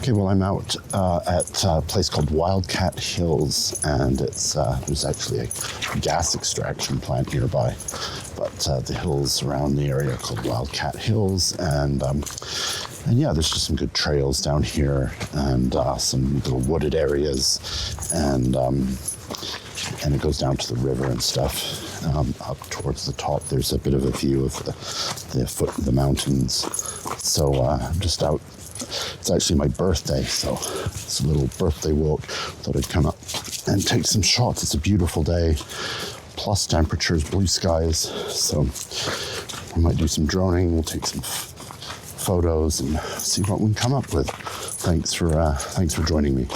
Okay, well, I'm out at a place called Wildcat Hills, and there's actually a gas extraction plant nearby. But the hills around the area are called Wildcat Hills, and yeah, there's just some good trails down here, and some little wooded areas, and it goes down to the river and stuff. Up towards the top, there's a bit of a view of the foot of the mountains. So I'm just out. It's actually my birthday, so it's a little birthday walk. Thought I'd come up and take some shots. It's a beautiful day, plus temperatures, blue skies. So we might do some droning. We'll take some photos and see what we can come up with. Thanks for joining me.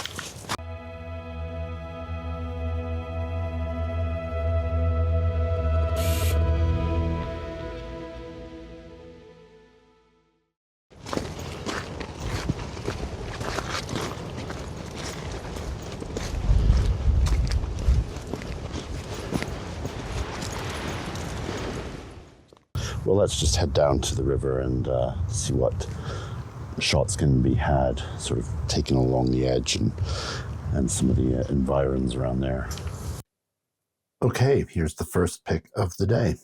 Well, let's just head down to the river and see what shots can be had, sort of taken along the edge and some of the environs around there. Okay, here's the first pic of the day.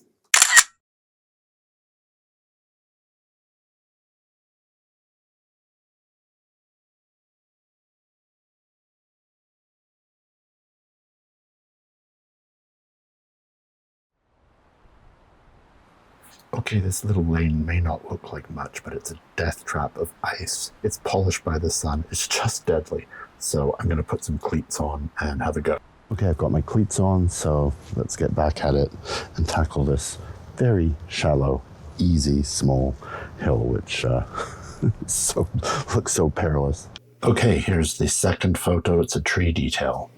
Okay, this little lane may not look like much, but it's a death trap of ice. It's polished by the sun. It's just deadly. So I'm going to put some cleats on and have a go. Okay, I've got my cleats on, so let's get back at it and tackle this very shallow, easy, small hill, which looks so perilous. Okay, here's the second photo. It's a tree detail.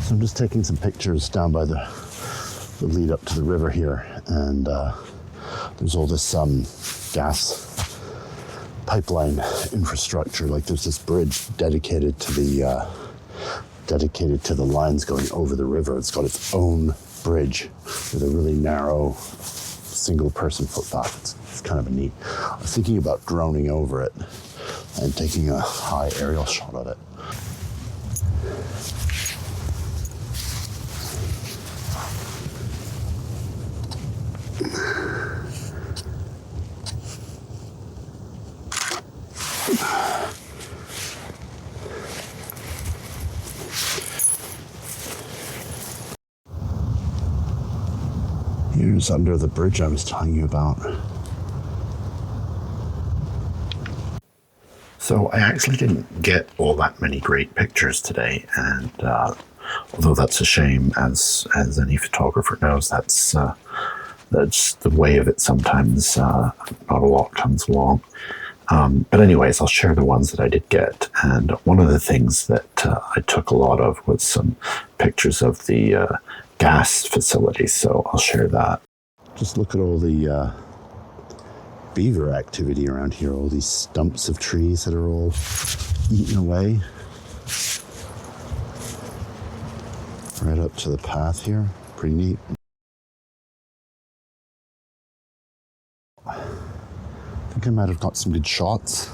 So I'm just taking some pictures down by the lead up to the river here, and there's all this gas pipeline infrastructure. Like there's this bridge dedicated to the lines going over the river. It's got its own bridge with a really narrow single person footpath. It's kind of neat. I was thinking about droning over it and taking a high aerial shot of it. Here's under the bridge I was telling you about. So I actually didn't get all that many great pictures today, and although that's a shame, as any photographer knows, that's the way of it sometimes. Not a lot comes along. But anyways, I'll share the ones that I did get. And one of the things that I took a lot of was some pictures of the gas facility. So I'll share that. Just look at all the beaver activity around here. All these stumps of trees that are all eaten away. Right up to the path here. Pretty neat. I think I might have got some good shots,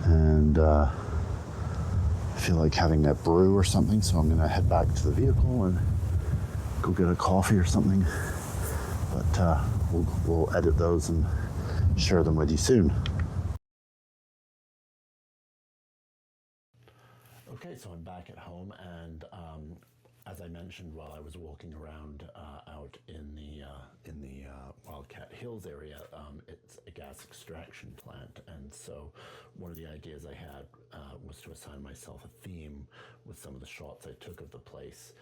and I feel like having a brew or something, so I'm gonna head back to the vehicle and go get a coffee or something. But we'll edit those and share them with you soon. Okay, so I'm back at home, and as I mentioned while I was walking around out in the Wildcat Hills area, it's a gas extraction plant, and so one of the ideas I had was to assign myself a theme with some of the shots I took of the place,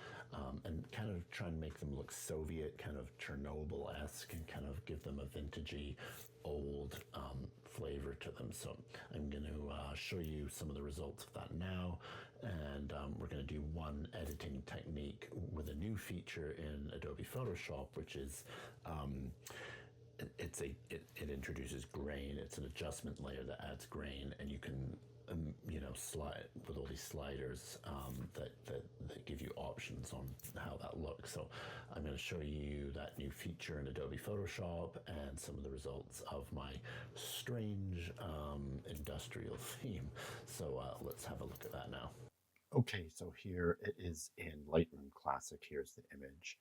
and kind of try and make them look Soviet, kind of Chernobyl-esque, and kind of give them a vintagey, old flavor to them. So I'm going to show you some of the results of that now, and we're going to do one editing technique with a new feature in Adobe Photoshop, which is it introduces grain. It's an adjustment layer that adds grain, and you can slide with all these sliders that give you depends on how that looks. So I'm going to show you that new feature in Adobe Photoshop and some of the results of my strange industrial theme. So let's have a look at that now. Okay, so here it is in Lightroom Classic. Here's the image.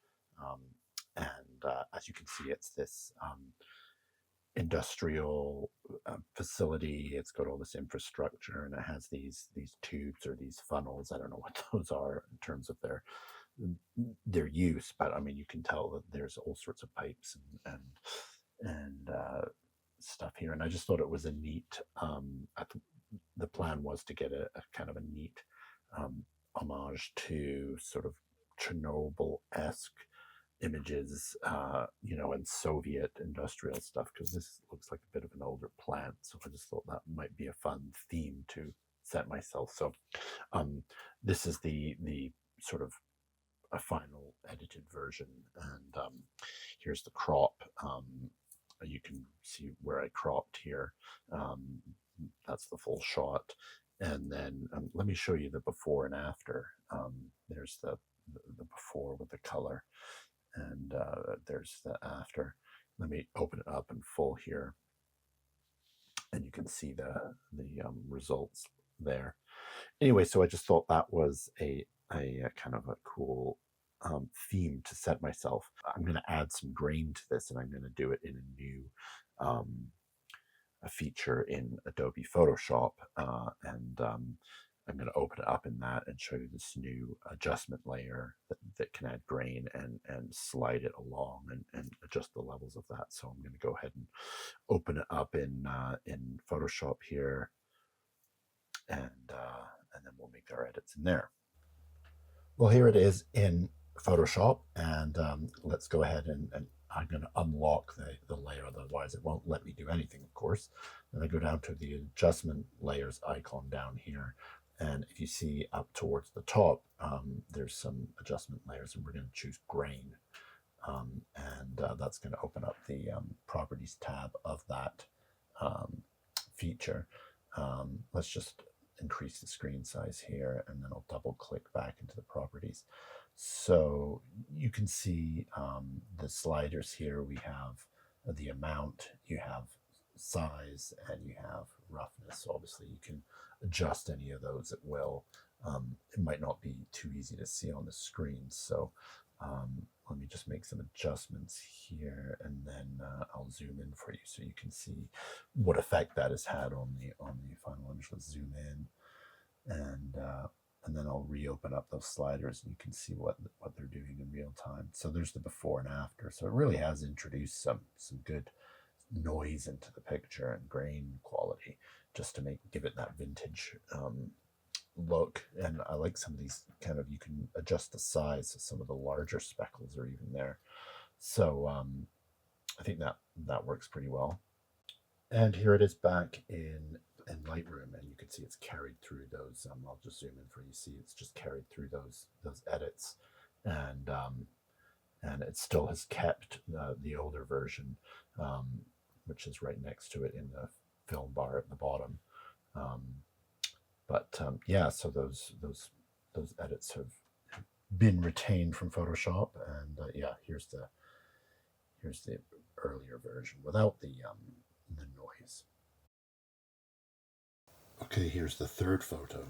As you can see, it's this industrial facility. It's got all this infrastructure, and it has these tubes or these funnels. I don't know what those are in terms of their use, but I mean, you can tell that there's all sorts of pipes and stuff here. And I just thought it was a neat. The plan was to get a kind of a neat homage to sort of Chernobyl-esque images, and Soviet industrial stuff, because this looks like a bit of an older plant. So I just thought that might be a fun theme to set myself. So this is the sort of a final edited version, and here's the crop. You can see where I cropped here. That's the full shot. And then let me show you the before and after. There's the before with the color, and there's the after. Let me open it up in full here, and you can see the results there. Anyway, so I just thought that was a kind of a cool theme to set myself. I'm going to add some grain to this, and I'm going to do it in a new a feature in Adobe Photoshop, and I'm going to open it up in that and show you this new adjustment layer that can add grain and slide it along and adjust the levels of that. So I'm going to go ahead and open it up in Photoshop here, and then we'll make our edits in there. Well, here it is in Photoshop, and let's go ahead and I'm going to unlock the layer, otherwise it won't let me do anything, of course. Then I go down to the adjustment layers icon down here, and if you see up towards the top, there's some adjustment layers, and we're going to choose grain, and that's going to open up the properties tab of that feature. Let's just increase the screen size here, and then I'll double click back into the properties. So you can see the sliders here. We have the amount, you have size, and you have roughness. So obviously you can adjust any of those at will. It might not be too easy to see on the screen, so let me just make some adjustments here, and then I'll zoom in for you so you can see what effect that has had on the final image. Let's zoom in, and then I'll reopen up those sliders, and you can see what they're doing in real time. So there's the before and after. So it really has introduced some good noise into the picture and grain quality, just to give it that vintage look. And I like some of these kind of, you can adjust the size, so some of the larger speckles are even there. So I think that works pretty well. And here it is back in Lightroom, and you can see it's carried through those. I'll just zoom in for you. See, it's just carried through those edits, and it still has kept the older version, which is right next to it in the film bar at the bottom. Yeah, so those edits have been retained from Photoshop, and yeah, here's the earlier version without the noise. Okay, here's the third photo.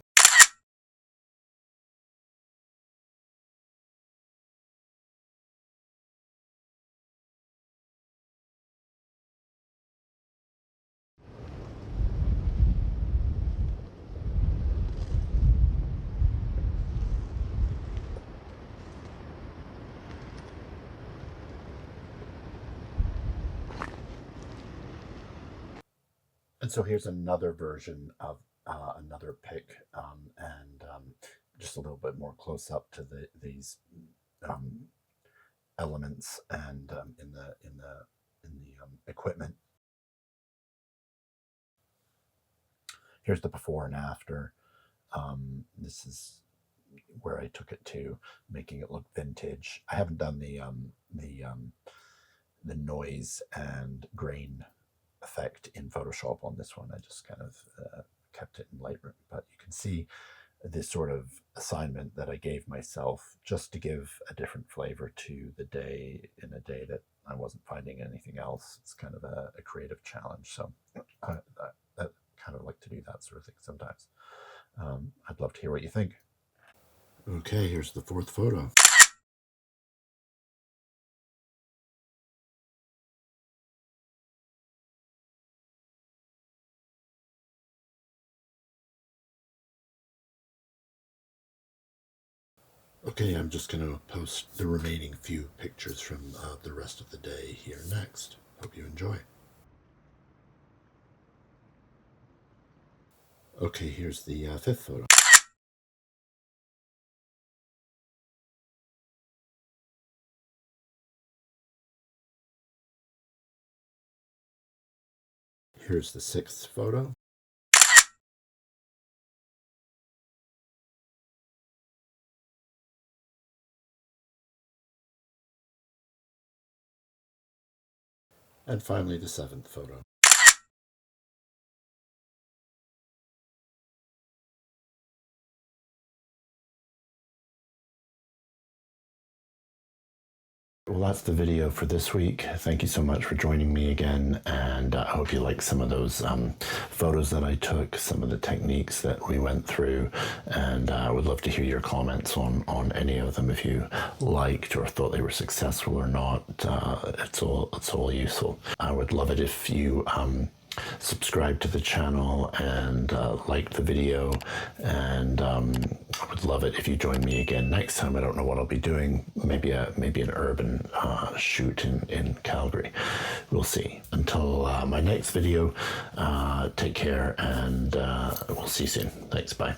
And so here's another version of another pic, and just a little bit more close up to these elements and in the equipment. Here's the before and after. This is where I took it to, making it look vintage. I haven't done the noise and grain effect in Photoshop on this one. I just kind of kept it in Lightroom, but you can see this sort of assignment that I gave myself just to give a different flavor to the day in a day that I wasn't finding anything else. It's kind of a creative challenge. So I kind of like to do that sort of thing sometimes. I'd love to hear what you think. Okay, here's the fourth photo. Okay, I'm just going to post the remaining few pictures from the rest of the day here next. Hope you enjoy. Okay, here's the fifth photo. Here's the sixth photo. And finally, the seventh photo. Well, that's the video for this week. Thank you so much for joining me again, and I hope you like some of those photos that I took, some of the techniques that we went through, and I would love to hear your comments on any of them. If you liked or thought they were successful or not, it's all useful. I would love it if you subscribe to the channel and like the video, and I would love it if you join me again next time. I don't know what I'll be doing, maybe an urban shoot in Calgary. We'll see. Until my next video, take care, and we'll see you soon. Thanks, bye.